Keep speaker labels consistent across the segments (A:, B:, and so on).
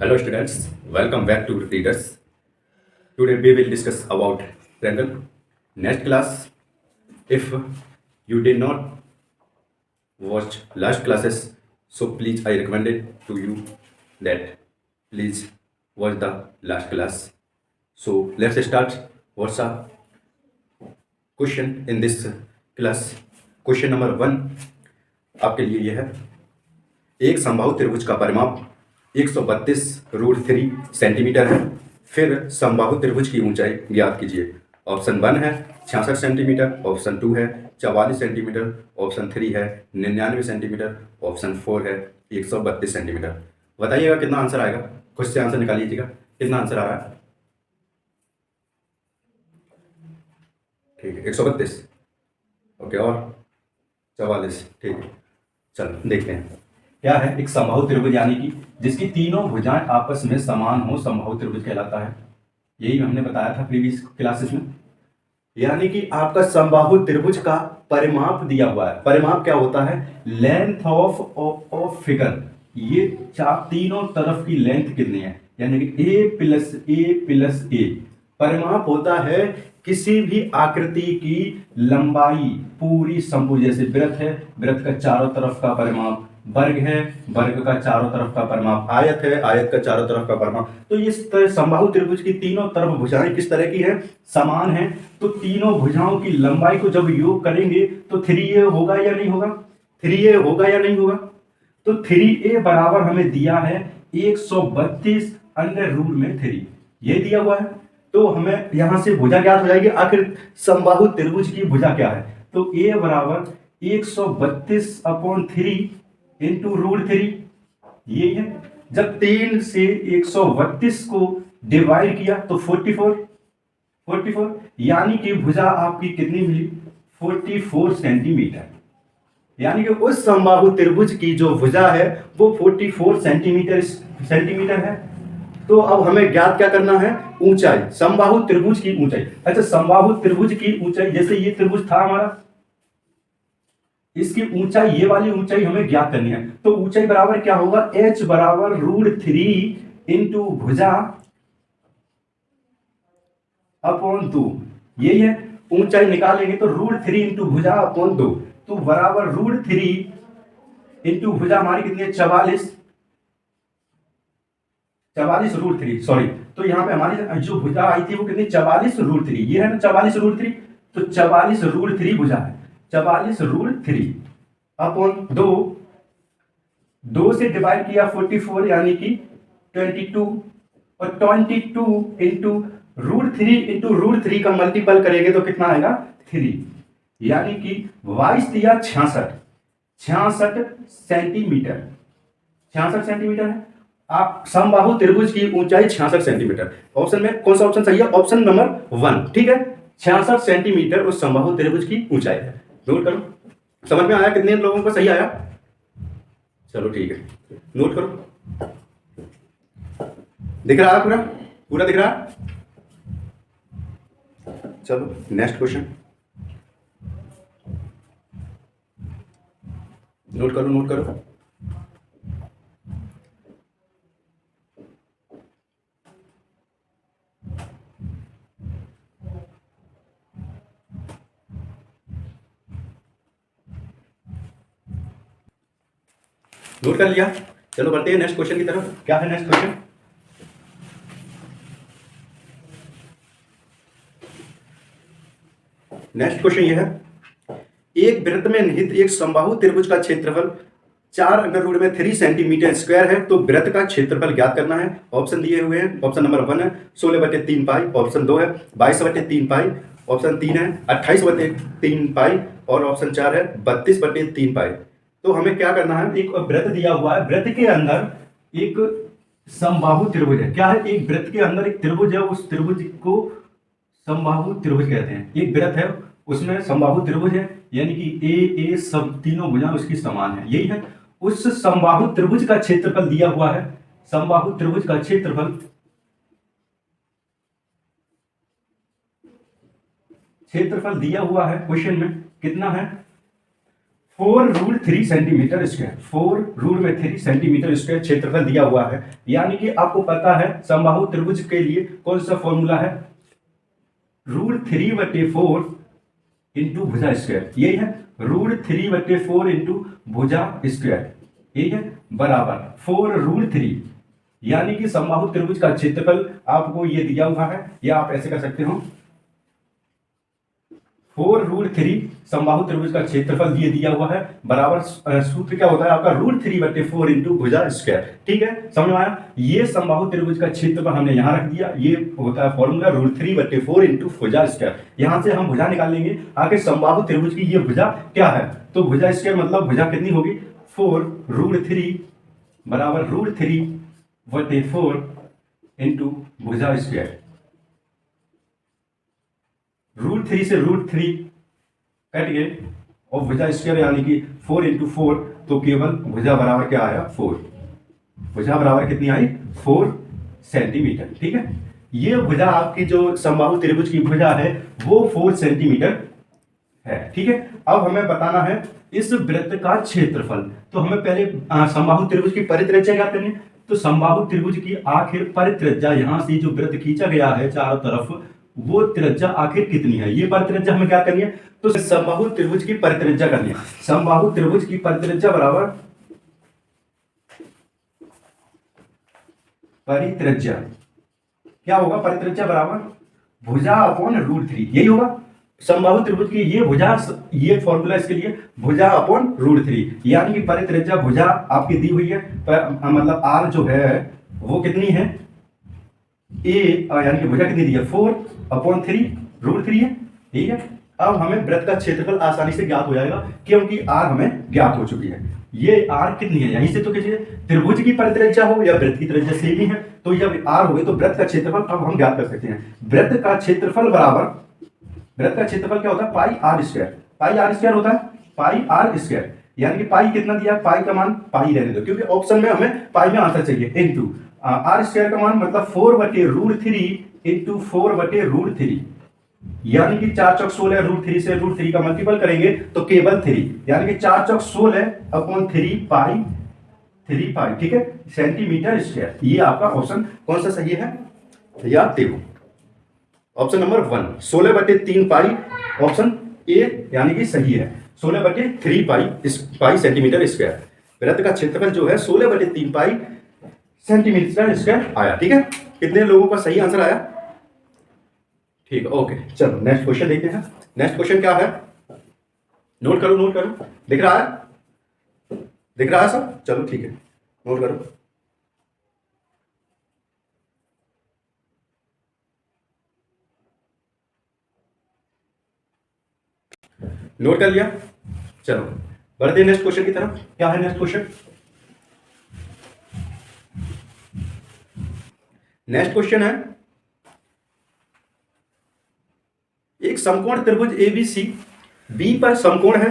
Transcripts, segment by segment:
A: Hello students, welcome back to Readers. Today we will discuss about triangle. Next class, if you did not watch last classes, so please I recommended to you that please watch the last class. So let's start. What's the question in this class? Question number 1 आपके लिए यह है, एक समबाहु त्रिभुज का परिमाप 132√3 centimetre है। फिर समबाहु त्रिभुज की ऊंचाई ज्ञात कीजिए। ऑप्शन 1 है 66 सेंटीमीटर, ऑप्शन 2 है 44 सेंटीमीटर, ऑप्शन 3 है 99 सेंटीमीटर, ऑप्शन 4 है 132 सेंटीमीटर। बताइएगा कितना आंसर आएगा। खुद से आंसर निकालिएगा कितना आंसर आ रहा है। ठीक है, 132। ओके, और 44। ठीक है, चलो देखते हैं क्या है। एक समबाहु त्रिभुज यानी कि जिसकी तीनों भुजाएं आपस में समान हो, समबाहु त्रिभुज कहलाता है। यही हमने बताया था प्रीवियस क्लासेस में। यानी कि आपका समबाहु त्रिभुज का परिमाप दिया हुआ है। परिमाप क्या होता है? Length of figure. ये तीनों तरफ की लेंथ कितनी है, यानी कि a+a+a। परिमाप होता है किसी भी आकृति की लंबाई पूरी संपूर्ण। जैसे वृत्त है, वृत्त का चारों तरफ का परिमाप। वर्ग है, वर्ग का चारों तरफ का परिमाप। आयत है, आयत का चारों तरफ का परिमाप। तो इस तरह समबाहु त्रिभुज की तीनों तरफ भुजाएं किस तरह की है? समान है। तो तीनों भुजाओं की लंबाई को जब योग करेंगे तो 3a होगा या नहीं होगा? 3a होगा या नहीं होगा? तो 3a बराबर हमें दिया है 132√3। ये दिया हुआ है। तो हमें यहां से भुजा ज्ञात हो जाएगी। आखिर समबाहु त्रिभुज की भुजा क्या है? तो a बराबर 132/3 इंटू √3। ये है। जब 3 से 132 को डिवाइड किया तो 44, यानी कि भुजा आपकी कितनी मिली? 44 सेंटीमीटर। यानी कि उस समबाहु त्रिभुज की जो भुजा है वो 44 सेंटीमीटर है। तो अब हमें ज्ञात क्या करना है? ऊंचाई, समबाहु त्रिभुज की ऊंचाई। अच्छा, समबाहु त्रिभुज की ऊंचाई, जैसे ये त्रिभुज था हमारा, इसकी ऊंचाई, ये वाली ऊंचाई हमें ज्ञात करनी है। तो ऊंचाई बराबर क्या होगा? h बराबर √3 इंटू भुजा अपॉन 2। यही है। ऊंचाई निकालेंगे तो √3 इंटू भुजा अपॉन 2, तो बराबर √3 इंटू भुजा हमारी कितनी है? 44√3, सॉरी। तो यहाँ पे हमारी जो भुजा आई थी वो कितनी? 44√3। ये है ना 44√3। तो 44√3 भुजा है। 44√3 अपॉन 2 से डिवाइड किया 44, यानी कि 22। और 22 इंटू √3 का मल्टीपल करेंगे तो कितना आएगा? 3। यानी कि 22 दिया 66 सेंटीमीटर। 66 सेंटीमीटर है। आप समबाहु त्रिभुज की ऊंचाई 66 सेंटीमीटर। ऑप्शन में कौन सा ऑप्शन सही है? Option number 1। ठीक है, 66 सेंटीमीटर उस समबाहु त्रिभुज की ऊंचाई है। नोट करो। समझ में आया? कितने लोगों को सही आया? चलो ठीक है, नोट करो। दिख रहा है? पूरा पूरा दिख रहा है? चलो नेक्स्ट क्वेश्चन नोट करो, नोट करो। नोट कर लिया? चलो बढ़ते हैं नेक्स्ट क्वेश्चन की तरफ। क्या है नेक्स्ट क्वेश्चन? नेक्स्ट क्वेश्चन ये है, एक वृत्त में निहित एक समबाहु त्रिभुज का क्षेत्रफल 4√3 सेंटीमीटर स्क्वायर है। तो वृत्त का क्षेत्रफल ज्ञात करना है। ऑप्शन दिए हुए हैं। ऑप्शन नंबर 1 है 16/3 पाई, ऑप्शन 2 है 22/3 पाई, ऑप्शन 3 है 28/3 पाई, और ऑप्शन 4 है 32/3 पाई। तो हमें क्या करना है? एक वृत्त दिया हुआ है, वृत्त के अंदर एक समबाहु त्रिभुज है। क्या है? एक वृत्त के अंदर एक त्रिभुज है, उस त्रिभुज को समबाहु त्रिभुज कहते हैं। एक वृत्त है, उसमें समबाहु त्रिभुज है, यानी कि ए सब तीनों भुजा उसकी समान है। यही है। उस समबाहु त्रिभुज का क्षेत्रफल दिया हुआ है। समबाहु त्रिभुज का क्षेत्रफल दिया हुआ है क्वेश्चन में। कितना है? 4√3 सेंटीमीटर स्क्वायर, 4√3 सेंटीमीटर स्क्वायर क्षेत्रफल दिया हुआ है। यानी कि आपको पता है समबाहु त्रिभुज के लिए कौन सा फॉर्मूला है, √3/4 इंटू भुजा स्क्वायर, यही है √3/4 इंटू भुजा स्क्वायर, यही है बराबर 4√3। यानी कि समबाहु त्रिभुज का क्षेत्रफल आपको ये दिया हुआ है, या आप ऐसे कर सकते हो 4√3 समबाहु त्रिभुज का क्षेत्रफल ये दिया हुआ है बराबर सूत्र क्या होता है आपका √3/4 इंटू भुजा स्क्वायर। ठीक है, समझ में आया। ये समबाहु त्रिभुज का क्षेत्रफल हमने यहां रख दिया, ये होता है फॉर्मूला √3/4 इंटू भुजा स्क्वायर। यहां से हम भुजा निकाल लेंगे, आखिर समबाहु त्रिभुज की ये भुजा क्या है, तो भुजा स्क्वायर मतलब भुजा कितनी होगी 4√3 बराबर √3/4 इंटू भुजा स्क्वायर। √3 से √3 कट गए और भुजा स्क्वायर यानी कि 4 इंटू 4, तो केवल भुजा बराबर क्या आया 4, भुजा बराबर कितनी आई 4 सेंटीमीटर। ठीक है, ये भुजा आपकी जो समबाहु त्रिभुज की भुजा है वो 4 सेंटीमीटर है। ठीक है, अब हमें बताना है इस वृत्त का क्षेत्रफल। तो हमें पहले समबाहु त्रिभुज की परित्रिज्या ज्ञात करनी है। तो समबाहु त्रिभुज की आखिर परित्रिज्या, यहां से जो वृत्त खींचा गया है चारों तरफ, वो त्रिज्या आखिर कितनी है, ये परित्रिज्या हमें क्या करनी है, तो समबाहु त्रिभुज की परित्रिज्या करनी है। समबाहु त्रिभुज की परित्रिज्या बराबर परित्रिज्या क्या होगा, परित्रिज्या बराबर भुजा अपॉन √3, यही होगा समबाहु त्रिभुज की ये भुजा, ये फॉर्मूला इसके लिए भुजा अपॉन √3। यानी कि परित्रिज्या भुजा आपकी दी हुई है, मतलब r जो है वो कितनी है a, यानी कि भुजा कितनी दी है 4/3 √3 है। ठीक है, अब हमें वृत्त का क्षेत्रफल आसानी से ज्ञात हो जाएगा क्योंकि r हमें ज्ञात हो चुकी है। ये r कितनी है, यहीं से तो किसी त्रिभुज की परित्रिज्या हो या वृत्त की त्रिज्या सेम ही है, तो जब r हो गई तो वृत्त का क्षेत्रफल अब हम ज्ञात कर सकते हैं। वृत्त का क्षेत्रफल बराबर, वृत्त का क्षेत्रफल क्या होता है पाई r स्क्वायर, पाई r स्क्वायर होता है पाई r स्क्वायर। यानी कि पाई कितना दिया, पाई का मान पाई रहने दो क्योंकि ऑप्शन में हमें पाई में आंसर चाहिए, इनटू r स्क्वायर का मान मतलब 4/√3 इंटू 4/√3। यानी कि 4 चौक 16, √3 से √3 का मल्टीपल करेंगे तो केवल 3, यानी कि 4 चौक 16/3 पाई 3 पाई। ठीक है, सेंटीमीटर स्क्वायर। ये आपका ऑप्शन कौन सा सही है, या देखो option number 1 16/3 pi, option A यानी कि सही है 16/3 पाई सेंटीमीटर स्क्वायर। वृत्त का क्षेत्रफल जो है 16/3 पाई सेंटीमीटर स्क्वायर आया। ठीक है, कितने लोगों का सही आंसर आया, ठीक है, ओके। चलो नेक्स्ट क्वेश्चन देखते हैं। नेक्स्ट क्वेश्चन क्या है, नोट करो नोट करो, दिख रहा है, दिख रहा है सब, चलो ठीक है नोट करो। नोट कर लिया, चलो बढ़ते हैं नेक्स्ट क्वेश्चन की तरफ। क्या है नेक्स्ट क्वेश्चन, नेक्स्ट क्वेश्चन है एक समकोण त्रिभुज ABC B पर समकोण है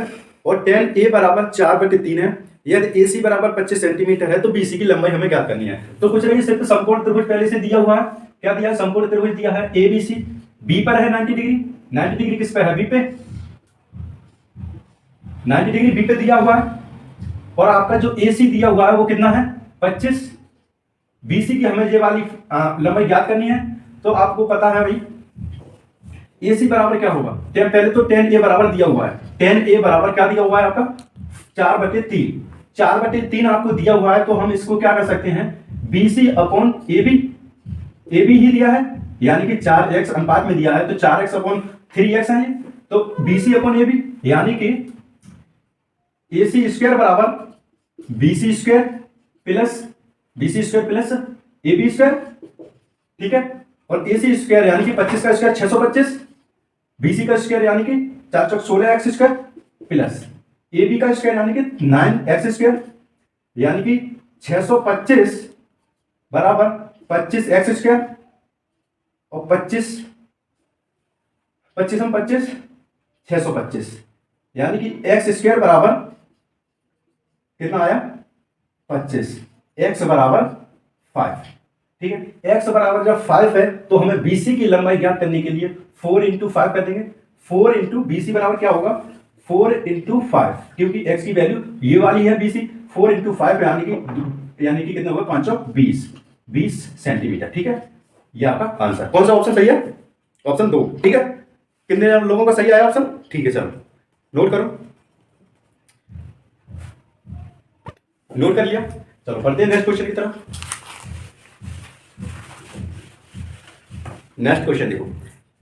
A: और tan A बराबर 4/3 है। यदि AC बराबर 25 सेंटीमीटर है तो BC की लंबाई हमें क्या करनी है। तो कुछ नहीं, सिर्फ समकोण त्रिभुज पहले से दिया हुआ है। क्या दिया है, समकोण त्रिभुज दिया है ABC, B पर है 90 डिग्री, 90 डिग्री किस पे है, B पे, 90 डिग्री B पे दिया हुआ है। और आपका जो AC दिया हुआ है वो कितना है 25। BC की हमें ये वाली लंबाई ज्ञात करनी है। तो आपको पता है भाई AC बराबर क्या होगा, पहले तो tan A बराबर दिया हुआ है, tan A बराबर क्या दिया हुआ है आपका 4/3, 4/3 आपको दिया हुआ है। तो हम इसको क्या कर सकते हैं, BC अपॉन AB, AB ही दिया है यानी कि 4x अनुपात में दिया है तो 4x अपॉन 3x है, तो BC अपॉन AB यानी कि AC स्क्वायर बराबर BC square plus BC square plus AB square. ठीक है, और AC स्क्वायर यानी कि 25 का स्क्वायर 625, BC का स्क्वायर यानी कि 4 चौक 16x स्क्वायर प्लस AB का स्क्वायर यानी कि 9x स्क्वायर, यानी कि 625 बराबर 25x स्क्वायर और 25 25 हम 25 625, यानी कि x स्क्वायर बराबर कितना आया 25, x बराबर 5। ठीक है, x बराबर जब 5 है तो हमें BC की लंबाई ज्ञात करने के लिए 4 इंटू 5 कर देंगे। 4 इंटू BC बराबर क्या होगा 4 इंटू 5, क्योंकि x की वैल्यू ये वाली है BC, 4 इंटू 5 यानी कि कितना होगा 520, 20 सेंटीमीटर। ठीक है, ये आपका आंसर। कौन सा ऑप्शन सही है? ऑप्शन 2। ठीक है, कितने लोगों का सही आया ऑप्शन? ठीक है, चलो नोट करो, नोट कर लिया। चलो पढ़ते हैं नेक्स्ट क्वेश्चन की तरफ। नेक्स्ट क्वेश्चन देखो,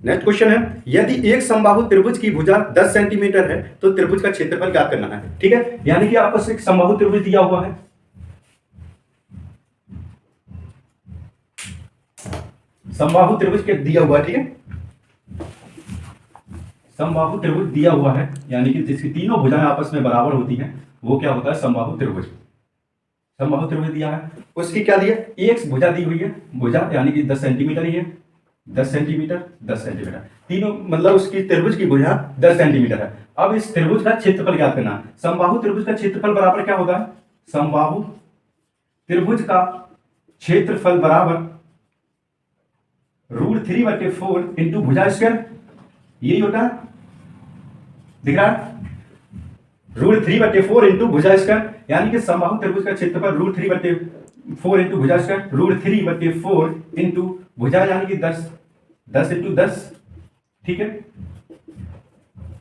A: नेक्स्ट क्वेश्चन है, यदि एक समबाहु त्रिभुज की भुजा 10 सेंटीमीटर है तो त्रिभुज का क्षेत्रफल क्या करना है। ठीक है, यानी कि आपको एक समबाहु त्रिभुज दिया हुआ है, समबाहु त्रिभुज के दिया हुआ है। ठीक है, समबाहु त्रिभुज दिया हुआ है, यानी कि जिसकी तीनों भुजाएं आपस में बराबर होती हैं वो क्या होता है? समबाहु त्रिभुज। समबाहु त्रिभुज दिया है, उसकी क्या दिया? एक भुजा दी हुई है, भुजा यानी कि 10 सेंटीमीटर ही है, 10 सेंटीमीटर 10 सेंटीमीटर, तीनों मतलब उसकी त्रिभुज की भुजा 10 सेंटीमीटर है। अब इस त्रिभुज का क्षेत्रफल ज्ञात करना है। समबाहु त्रिभुज का क्षेत्रफल बराबर क्या होता है? समबाहु त्रिभुज का क्षेत्रफल बराबर √3/4 इंटू भुजा स्क्वायर, यही होता है, दिख रहा है? √3/4 इंटू भुजा स्क्वायर, यानी कि समबाहु त्रिभुज का क्षेत्रफल √3/4 इंटू भुजा स्क्वायर, √3/4 इंटू भुजा यानी कि 10, 10 इंटू 10। ठीक है,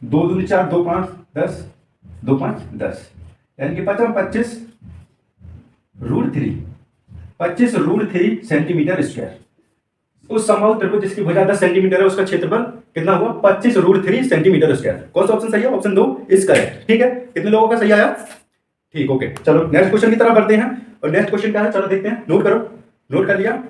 A: 2 दूनी 4, 2 5 10, 2 5 10, यानी कि 25 √3 सेंटीमीटर स्क्वायर। उस समबाहु त्रिभुज जिसकी भुजा 10 सेंटीमीटर है उसका क्षेत्रफल कितना हुआ? 25 √3 सेंटीमीटर स्क्वायर। कौन सा ऑप्शन सही है? Option 2 is correct. ठीक है, कितने लोगों का सही आया? ठीक, ओके, चलो नेक्स्ट क्वेश्चन की तरफ बढ़ते हैं। और नेक्स्ट क्वेश्चन क्या है, चलो देखते हैं, नोट करो, नोट कर लिया।